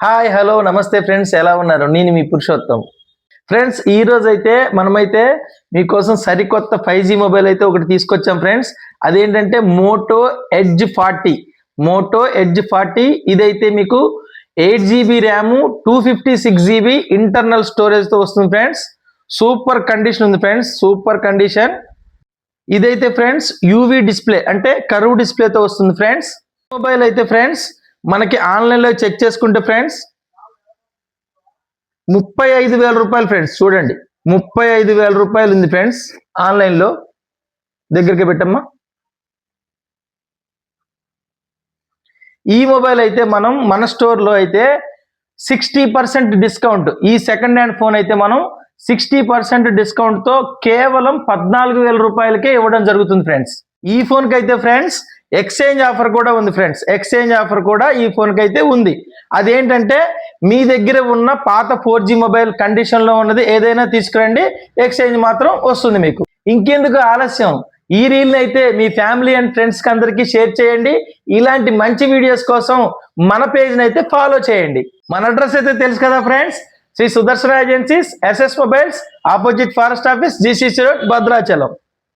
Hi hello నమస్తే friends, ఎలా ఉన్నారు? నేను మీ పురుషోత్తం. ఫ్రెండ్స్, ఈ రోజు అయితే మనమైతే మీకోసం సరికొత్త 5G మొబైల్ అయితే ఒకటి తీసుకొచ్చాం ఫ్రెండ్స్. అదేంటంటే మోటో ఎడ్జ్ 40. ఇదైతే మీకు 8GB ర్యామ్, 256GB ఇంటర్నల్ స్టోరేజ్తో వస్తుంది ఫ్రెండ్స్. సూపర్ కండిషన్ ఉంది ఫ్రెండ్స్, సూపర్ కండిషన్. ఇదైతే ఫ్రెండ్స్ యూవీ డిస్ప్లే అంటే కర్వ్ డిస్ప్లేతో వస్తుంది ఫ్రెండ్స్. మొబైల్ అయితే ఫ్రెండ్స్ మనకి ఆన్లైన్లో చెక్ చేసుకుంటే ఫ్రెండ్స్ 35,000 రూపాయలు ఫ్రెండ్స్. చూడండి, 35,000 రూపాయలు ఉంది ఫ్రెండ్స్ ఆన్లైన్లో. దగ్గరికి పెట్టమ్మా. ఈ మొబైల్ అయితే మనం మన స్టోర్లో అయితే 60% డిస్కౌంట్, ఈ సెకండ్ హ్యాండ్ ఫోన్ అయితే మనం 60% డిస్కౌంట్తో కేవలం 14,000 రూపాయలకే ఇవ్వడం జరుగుతుంది ఫ్రెండ్స్. ఈ ఫోన్కి అయితే ఫ్రెండ్స్ ఎక్స్చేంజ్ ఆఫర్ కూడా ఉంది ఫ్రెండ్స్. ఎక్స్చేంజ్ ఆఫర్ కూడా ఈ ఫోన్కి అయితే ఉంది. అదేంటంటే మీ దగ్గర ఉన్న పాత 4G మొబైల్ కండిషన్లో ఉన్నది ఏదైనా తీసుకురండి, ఎక్స్చేంజ్ మాత్రం వస్తుంది మీకు. ఇంకెందుకు ఆలస్యం, ఈ రీల్ని అయితే మీ ఫ్యామిలీ అండ్ ఫ్రెండ్స్కి అందరికీ షేర్ చేయండి. ఇలాంటి మంచి వీడియోస్ కోసం మన పేజ్ని అయితే ఫాలో చేయండి. మన అడ్రస్ అయితే తెలుసు కదా friends, Shri Sudarshana agencies, SS mobiles, opposite forest office, GCC road, Bhadrachalam.